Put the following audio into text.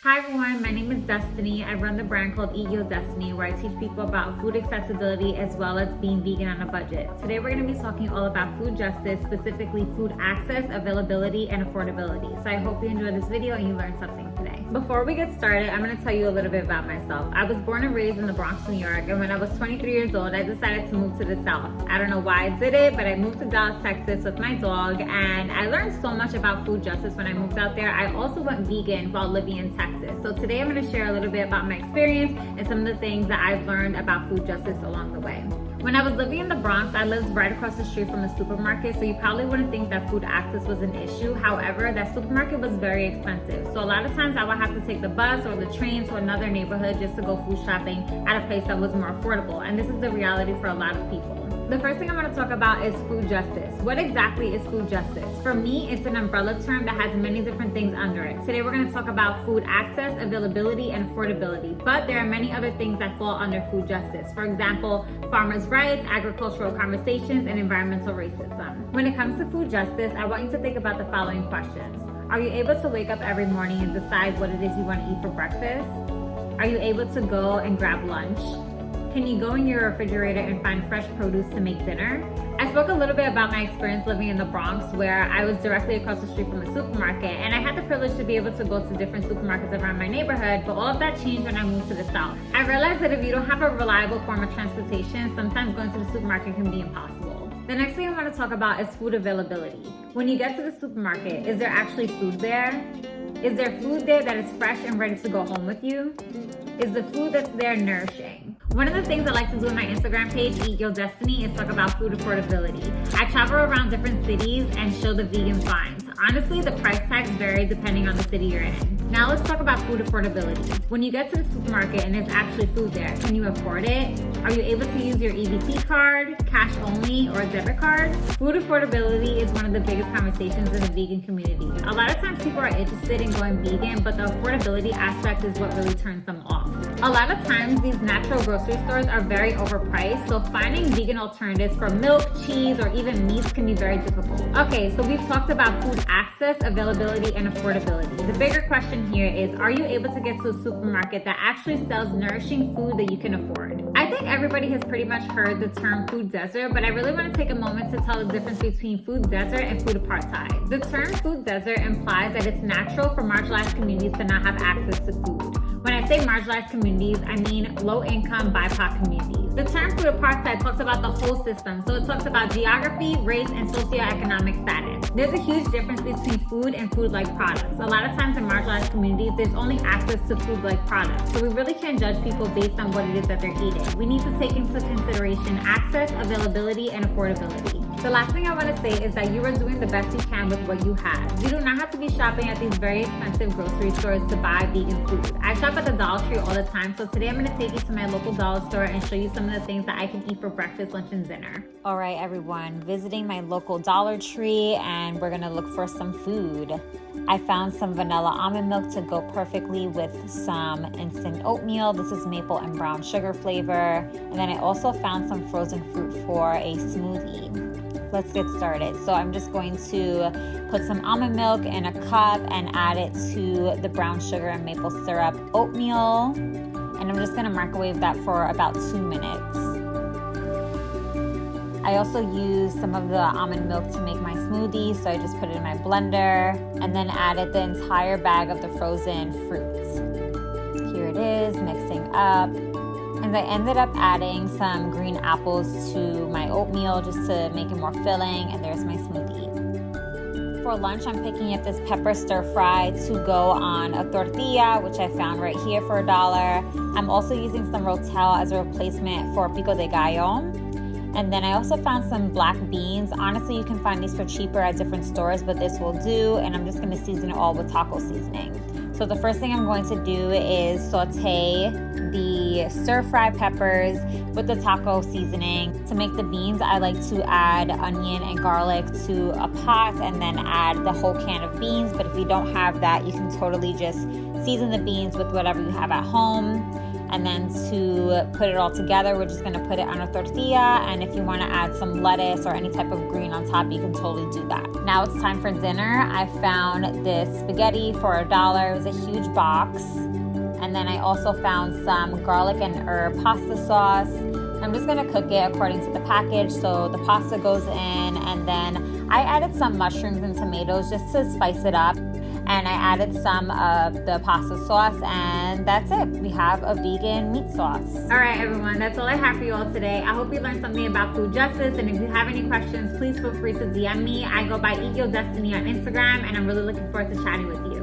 Hi everyone, my name is Destiny. I run the brand called EatYoDestiny where I teach people about food accessibility as well as being vegan on a budget. Today we're going to be talking all about food justice, specifically food access, availability, and affordability. So I hope you enjoyed this video and you learned something today. Before we get started, I'm going to tell you a little bit about myself. I was born and raised in the Bronx, New York, and when I was 23 years old, I decided to move to the South. I don't know why I did it, but I moved to Dallas, Texas with my dog, and I learned so much about food justice when I moved out there. I also went vegan while living in Texas. So today I'm going to share a little bit about my experience and some of the things that I've learned about food justice along the way. When I was living in the Bronx, I lived right across the street from a supermarket, so you probably wouldn't think that food access was an issue. However, that supermarket was very expensive. So a lot of times I would have to take the bus or the train to another neighborhood just to go food shopping at a place that was more affordable. And this is the reality for a lot of people. The first thing I want to talk about is food justice. What exactly is food justice? For me, it's an umbrella term that has many different things under it. Today we're going to talk about food access, availability, and affordability. But there are many other things that fall under food justice. For example, farmers' rights, agricultural conversations, and environmental racism. When it comes to food justice, I want you to think about the following questions. Are you able to wake up every morning and decide what it is you want to eat for breakfast? Are you able to go and grab lunch? Can you go in your refrigerator and find fresh produce to make dinner? I spoke a little bit about my experience living in the Bronx, where I was directly across the street from a supermarket, and I had the privilege to be able to go to different supermarkets around my neighborhood, but all of that changed when I moved to the South. I realized that if you don't have a reliable form of transportation, sometimes going to the supermarket can be impossible. The next thing I want to talk about is food availability. When you get to the supermarket, is there actually food there? Is there food there that is fresh and ready to go home with you? Is the food that's there nourishing? One of the things I like to do on my Instagram page, EatYoDestiny, is talk about food affordability. I travel around different cities and show the vegan finds. Honestly, the price tags vary depending on the city you're in. Now let's talk about food affordability. When you get to the supermarket and there's actually food there, can you afford it? Are you able to use your EBT card, cash only, or a debit card? Food affordability is one of the biggest conversations in the vegan community. A lot of times people are interested in going vegan, but the affordability aspect is what really turns them off. A lot of times these natural grocery stores are very overpriced, so finding vegan alternatives for milk, cheese, or even meats can be very difficult. Okay, so we've talked about food access, availability, and affordability. The bigger question here is, are you able to get to a supermarket that actually sells nourishing food that you can afford? I think everybody has pretty much heard the term food desert, but I really want to take a moment to tell the difference between food desert and food apartheid. The term food desert implies that it's natural for marginalized communities to not have access to food. When I say marginalized communities, I mean low-income BIPOC communities. The term food apartheid talks about the whole system, so it talks about geography, race, and socioeconomic status. There's a huge difference between food and food-like products. A lot of times in marginalized communities, there's only access to food-like products, so we really can't judge people based on what it is that they're eating. We need to take into consideration access, availability, and affordability. The last thing I want to say is that you are doing the best you can with what you have. You do not have to be shopping at these very expensive grocery stores to buy vegan food. I shop at the Dollar Tree all the time, so today I'm going to take you to my local dollar store and show you some of the things that I can eat for breakfast, lunch, and dinner. All right, everyone, visiting my local Dollar Tree, and we're going to look for some food. I found some vanilla almond milk to go perfectly with some instant oatmeal. This is maple and brown sugar flavor. And then I also found some frozen fruit for a smoothie. Let's get started. So I'm just going to put some almond milk in a cup and add it to the brown sugar and maple syrup oatmeal. And I'm just going to microwave that for about 2 minutes. I also used some of the almond milk to make my smoothie, so I just put it in my blender and then added the entire bag of the frozen fruits. Here it is, mixing up. And I ended up adding some green apples to my oatmeal just to make it more filling, and there's my smoothie. For lunch, I'm picking up this pepper stir fry to go on a tortilla, which I found right here for $1. I'm also using some rotel as a replacement for pico de gallo. And then I also found some black beans. Honestly, you can find these for cheaper at different stores, but this will do. And I'm just going to season it all with taco seasoning. So the first thing I'm going to do is saute the stir-fry peppers with the taco seasoning. To make the beans, I like to add onion and garlic to a pot and then add the whole can of beans. But if you don't have that, you can totally just season the beans with whatever you have at home. And then to put it all together, we're just gonna put it on a tortilla. And if you wanna add some lettuce or any type of green on top, you can totally do that. Now it's time for dinner. I found this spaghetti for $1. It was a huge box. And then I also found some garlic and herb pasta sauce. I'm just gonna cook it according to the package. So the pasta goes in, and then I added some mushrooms and tomatoes just to spice it up. And I added some of the pasta sauce, and that's it. We have a vegan meat sauce. All right, everyone, that's all I have for you all today. I hope you learned something about food justice, and if you have any questions, please feel free to DM me. I go by EatYoDestiny on Instagram, and I'm really looking forward to chatting with you.